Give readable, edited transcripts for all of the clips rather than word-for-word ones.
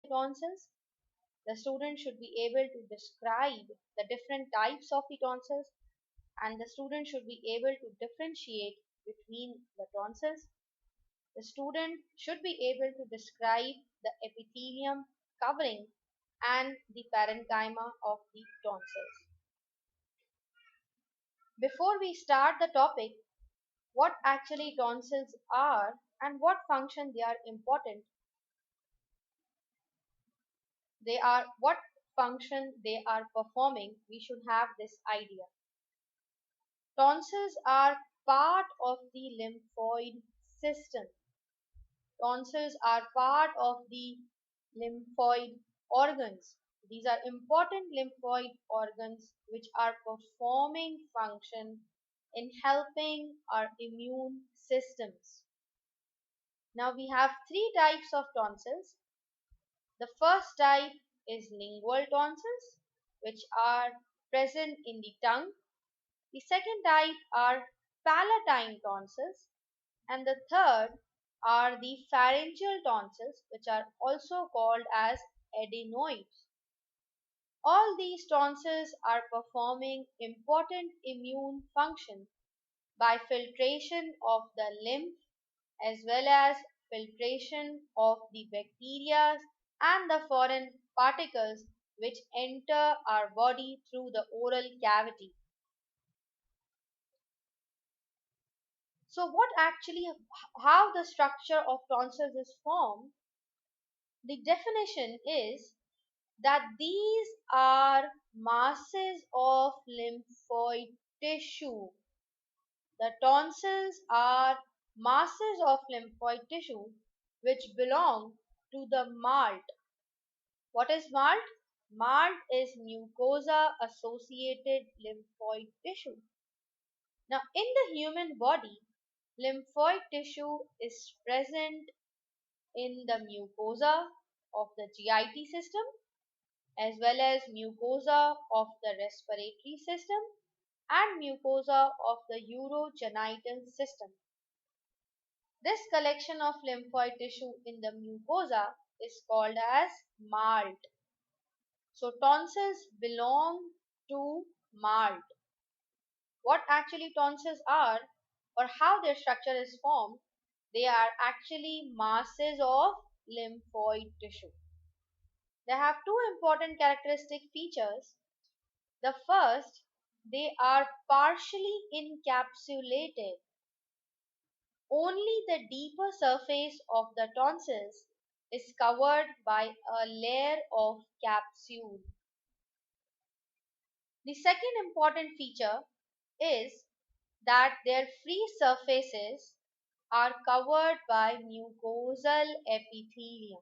tonsils. The student should be able to describe the different types of the tonsils, and the student should be able to differentiate between the tonsils. The student should be able to describe the epithelium covering and the parenchyma of the tonsils. Before we start the topic, what actually tonsils are and what function they are important, what function they are performing, we should have this idea. Tonsils are part of the lymphoid system. Tonsils are part of the lymphoid organs. These are important lymphoid organs which are performing function in helping our immune systems. Now we have three types of tonsils. The first type is lingual tonsils, which are present in the tongue. The second type are palatine tonsils, and the third are the pharyngeal tonsils, which are also called as adenoids. All these tonsils are performing important immune function by filtration of the lymph as well as filtration of the bacteria and the foreign particles which enter our body through the oral cavity. So how the structure of tonsils is formed? The definition is that these are masses of lymphoid tissue. The tonsils are masses of lymphoid tissue which belong to the malt. What is malt? Malt is mucosa associated lymphoid tissue. Now, in the human body, lymphoid tissue is present in the mucosa of the GIT system as well as mucosa of the respiratory system and mucosa of the urogenital system. This collection of lymphoid tissue in the mucosa is called as malt. So tonsils belong to malt. What actually tonsils are or how their structure is formed, they are actually masses of lymphoid tissue. They have two important characteristic features. The first, they are partially encapsulated. Only the deeper surface of the tonsils is covered by a layer of capsule. The second important feature is that their free surfaces are covered by mucosal epithelium.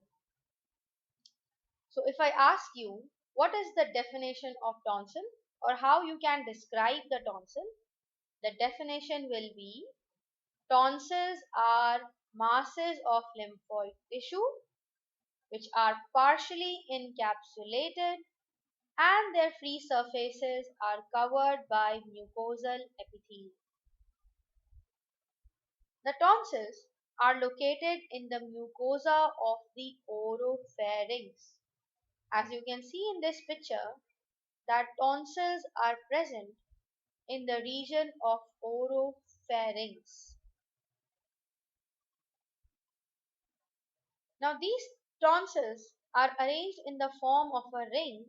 So if I ask you what is the definition of tonsil or how you can describe the tonsil, the definition will be tonsils are masses of lymphoid tissue which are partially encapsulated and their free surfaces are covered by mucosal epithelium. The tonsils are located in the mucosa of the oropharynx. As you can see in this picture, that tonsils are present in the region of oropharynx. Now these tonsils are arranged in the form of a ring,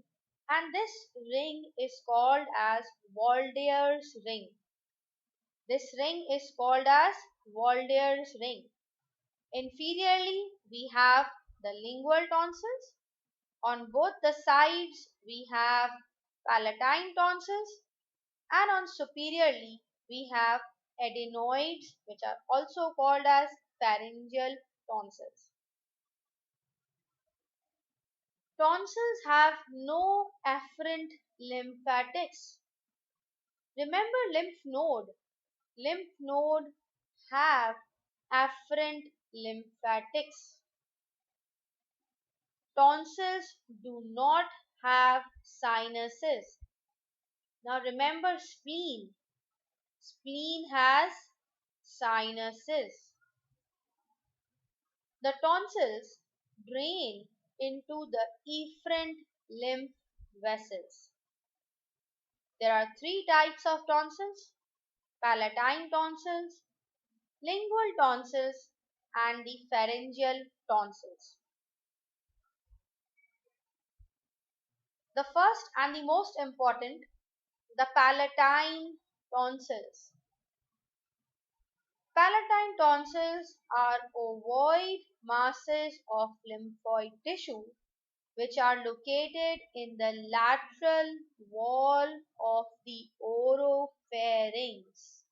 and this ring is called as Waldeyer's ring. This ring is called as Waldeyer's ring. Inferiorly, we have the lingual tonsils. On both the sides, we have palatine tonsils, and on superiorly, we have adenoids, which are also called as pharyngeal tonsils. Tonsils have no afferent lymphatics. Remember lymph node. Lymph node have afferent lymphatics. Tonsils do not have sinuses. Now remember spleen. Spleen has sinuses. The tonsils drain into the efferent lymph vessels. There are three types of tonsils: palatine tonsils, lingual tonsils, and the pharyngeal tonsils. The first and the most important, the palatine tonsils. Palatine tonsils are ovoid masses of lymphoid tissue which are located in the lateral wall of the oropharynx.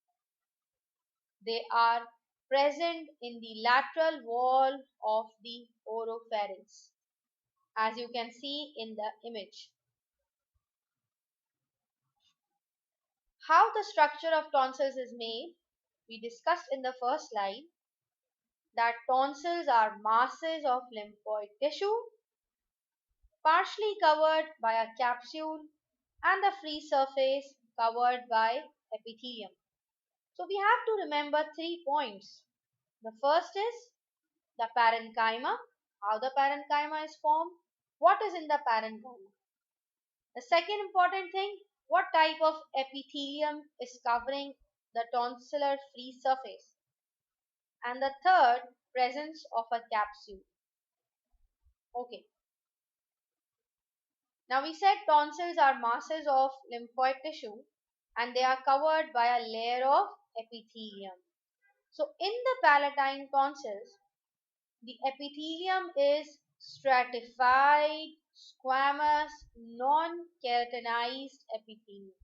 They are present in the lateral wall of the oropharynx, as you can see in the image. How the structure of tonsils is made, we discussed in the first slide that tonsils are masses of lymphoid tissue partially covered by a capsule and the free surface covered by epithelium. So we have to remember 3 points. The first is the parenchyma, how the parenchyma is formed, what is in the parenchyma. The second important thing, what type of epithelium is covering the tonsillar free surface. And the third, presence of a capsule. Okay. Now we said tonsils are masses of lymphoid tissue and they are covered by a layer of epithelium. So in the palatine tonsils, the epithelium is stratified, squamous, non-keratinized epithelium.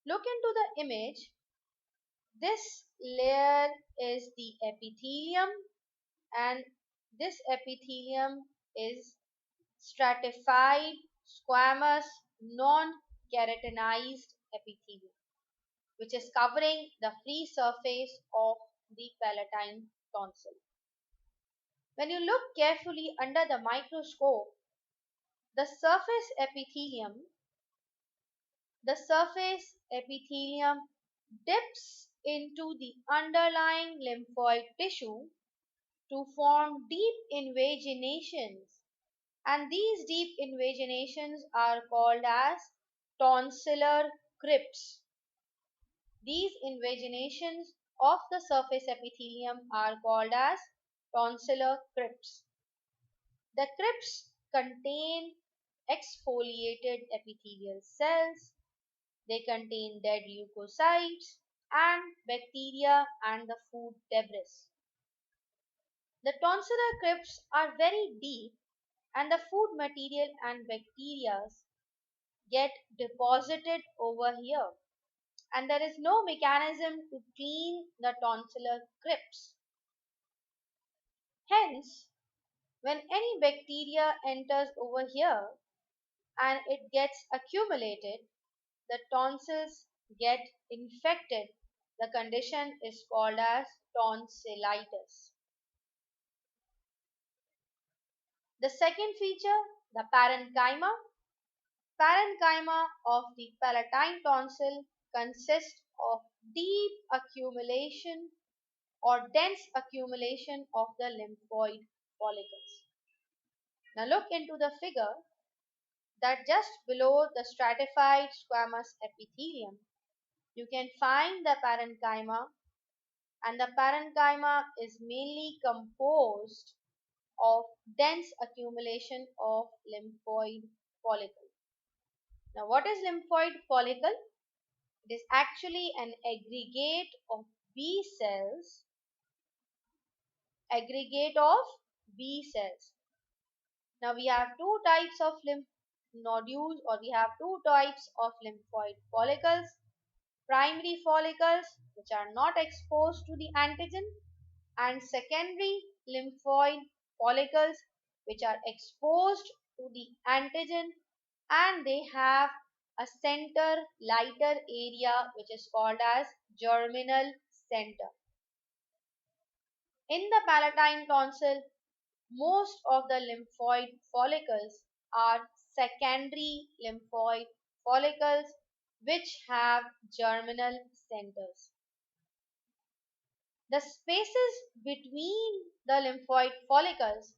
Look into the image. This layer is the epithelium and this epithelium is stratified, squamous, non-keratinized epithelium, which is covering the free surface of the palatine tonsil. When you look carefully under the microscope, the surface epithelium dips into the underlying lymphoid tissue to form deep invaginations, and these deep invaginations are called as tonsillar crypts. These invaginations of the surface epithelium are called as tonsillar crypts. The crypts contain exfoliated epithelial cells, they contain dead leukocytes and bacteria and the food debris. The tonsillar crypts are very deep and the food material and bacteria get deposited over here, and there is no mechanism to clean the tonsillar crypts. Hence, when any bacteria enters over here and it gets accumulated, the tonsils get infected. The condition is called as tonsillitis. The second feature, the parenchyma. Parenchyma of the palatine tonsil consists of deep accumulation or dense accumulation of the lymphoid follicles. Now look into the figure that just below the stratified squamous epithelium, you can find the parenchyma, and the parenchyma is mainly composed of dense accumulation of lymphoid follicle. Now what is lymphoid follicle? It is actually an aggregate of B cells, Now we have two types of lymph nodules, or we have two types of lymphoid follicles: primary follicles, which are not exposed to the antigen, and secondary lymphoid follicles, which are exposed to the antigen and they have a center lighter area which is called as germinal center. In the palatine tonsil, most of the lymphoid follicles are secondary lymphoid follicles which have germinal centers. The spaces between the lymphoid follicles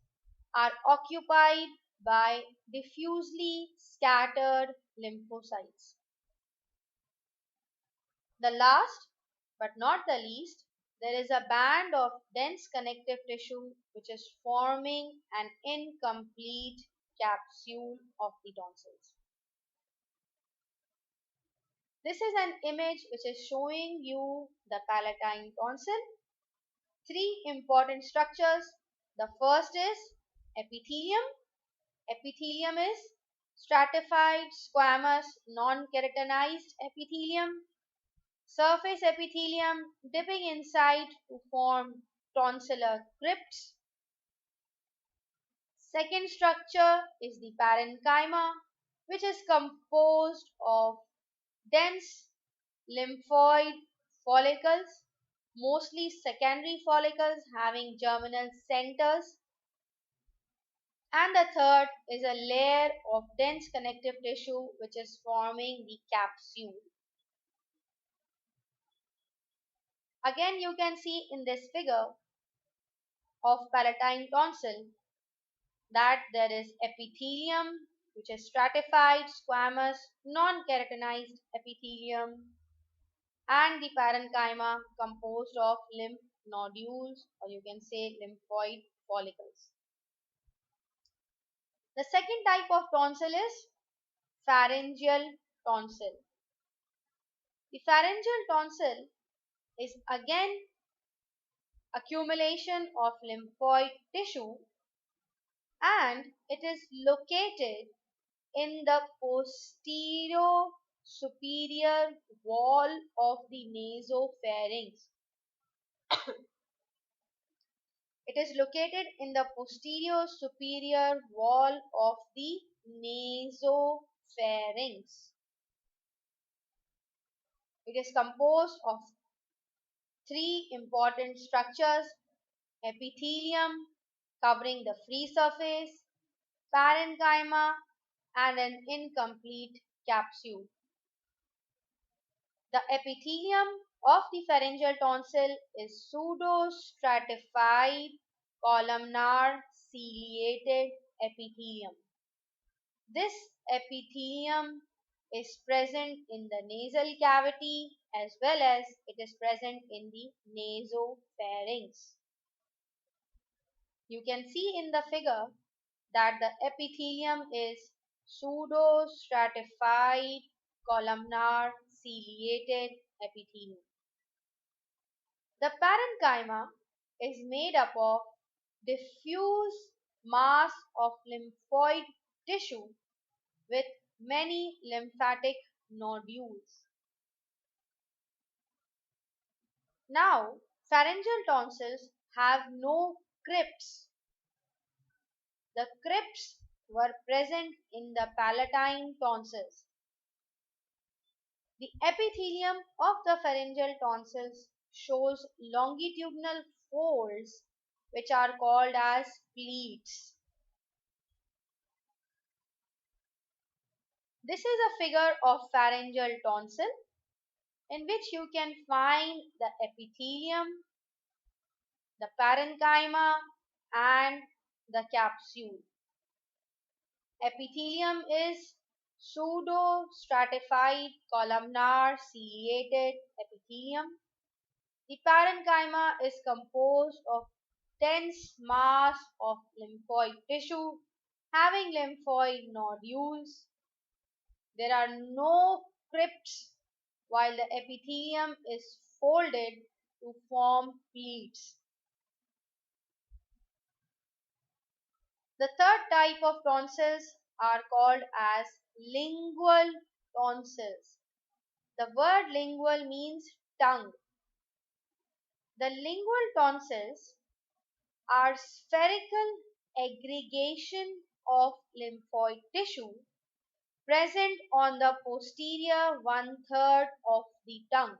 are occupied by diffusely scattered lymphocytes. The last but not the least, there is a band of dense connective tissue which is forming an incomplete capsule of the tonsils. This is an image which is showing you the palatine tonsil. Three important structures. The first is epithelium. Epithelium is stratified, squamous, non-keratinized epithelium. Surface epithelium dipping inside to form tonsillar crypts. Second structure is the parenchyma, which is composed of dense lymphoid follicles, mostly secondary follicles having germinal centers. And the third is a layer of dense connective tissue which is forming the capsule. Again, you can see in this figure of palatine tonsil that there is epithelium which is stratified, squamous, non-keratinized epithelium, and the parenchyma composed of lymph nodules, or you can say lymphoid follicles. The second type of tonsil is pharyngeal tonsil. The pharyngeal tonsil is again accumulation of lymphoid tissue, and it is located in the posterior superior wall of the nasopharynx. It is located in the posterior superior wall of the nasopharynx. It is composed of three important structures: epithelium covering the free surface, parenchyma, and an incomplete capsule. The epithelium of the pharyngeal tonsil is pseudostratified columnar ciliated epithelium. This epithelium is present in the nasal cavity as well as it is present in the nasopharynx. You can see in the figure that the epithelium is pseudostratified columnar ciliated epithelium. The parenchyma is made up of diffuse mass of lymphoid tissue with many lymphatic nodules. Now, pharyngeal tonsils have no crypts. The crypts were present in the palatine tonsils. The epithelium of the pharyngeal tonsils shows longitudinal folds which are called as pleats. This is a figure of pharyngeal tonsil in which you can find the epithelium, the parenchyma, and the capsule. Epithelium is pseudo-stratified columnar ciliated epithelium. The parenchyma is composed of dense mass of lymphoid tissue having lymphoid nodules. There are no crypts while the epithelium is folded to form pleats. The third type of tonsils are called as lingual tonsils. The word lingual means tongue. The lingual tonsils are spherical aggregation of lymphoid tissue present on the posterior one-third of the tongue.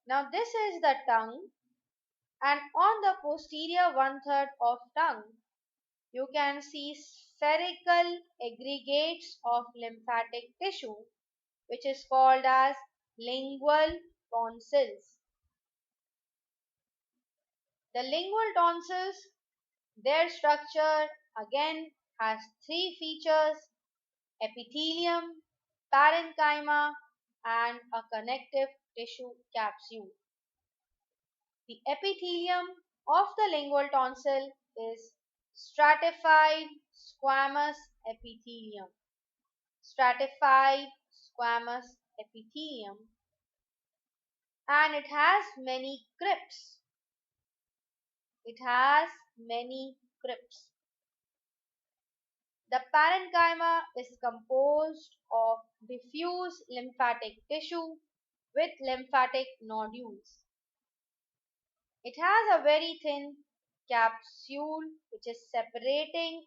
Now this is the tongue, and on the posterior one-third of tongue you can see spherical aggregates of lymphatic tissue which is called as lingual tonsils. The lingual tonsils Their structure again has three features: epithelium, parenchyma, and a connective tissue capsule. The epithelium of the lingual tonsil is stratified squamous epithelium. Stratified squamous epithelium, and it has many crypts. It has many crypts. The parenchyma is composed of diffuse lymphatic tissue with lymphatic nodules. It has a very thin capsule which is separating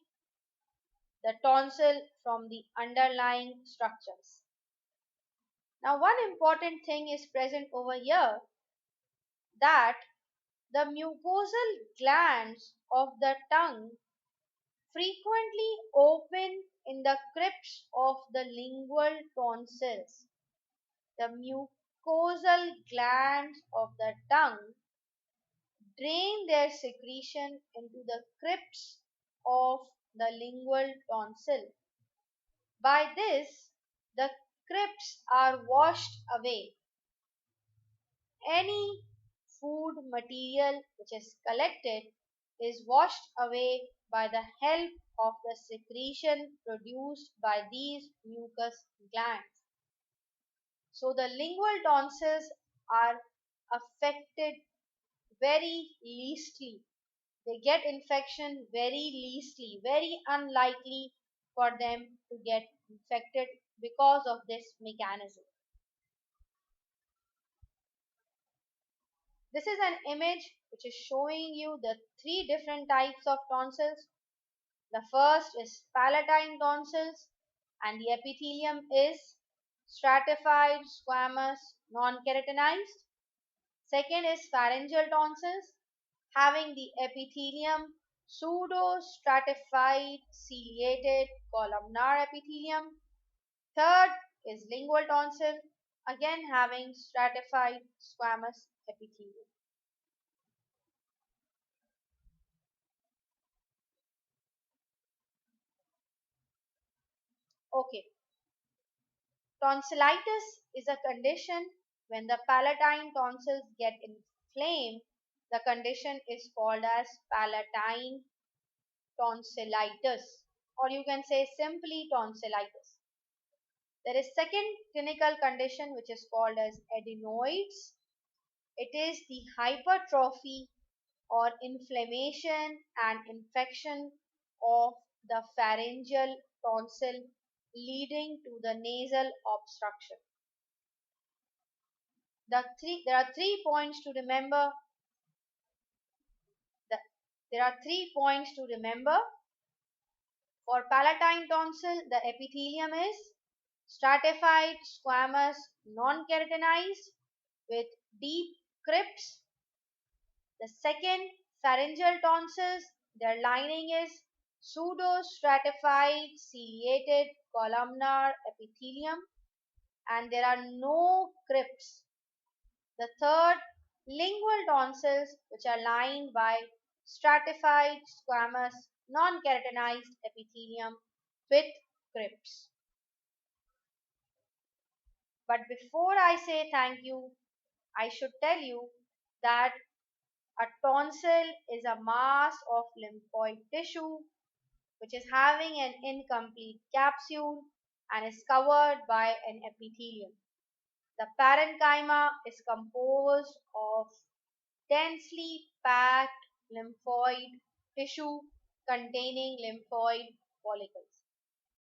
the tonsil from the underlying structures. Now, one important thing is present over here, that the mucosal glands of the tongue frequently open in the crypts of the lingual tonsils. The mucosal glands of the tongue drain their secretion into the crypts of the lingual tonsil. By this, the crypts are washed away. Any food material which is collected is washed away by the help of the secretion produced by these mucous glands. So the lingual tonsils are affected very leastly. They get infection very leastly, very unlikely for them to get infected because of this mechanism. This is an image which is showing you the three different types of tonsils. The first is palatine tonsils, and the epithelium is stratified, squamous, non-keratinized. Second is pharyngeal tonsils, having the epithelium pseudo-stratified, ciliated, columnar epithelium. Third is lingual tonsil, again having stratified, squamous epithelium. Okay, tonsillitis is a condition when the palatine tonsils get inflamed. The condition is called as palatine tonsillitis, or you can say simply tonsillitis. There is second clinical condition which is called as adenoids. It is the hypertrophy or inflammation and infection of the pharyngeal tonsil leading to the nasal obstruction. There are 3 points to remember. The, there are 3 points to remember. For palatine tonsil, the epithelium is stratified, squamous, non-keratinized with deep crypts. The second, pharyngeal tonsils, their lining is pseudo-stratified, ciliated, columnar epithelium, and there are no crypts. The third, lingual tonsils, which are lined by stratified, squamous, non-keratinized epithelium with crypts. But before I say thank you, I should tell you that a tonsil is a mass of lymphoid tissue which is having an incomplete capsule and is covered by an epithelium. The parenchyma is composed of densely packed lymphoid tissue containing lymphoid follicles.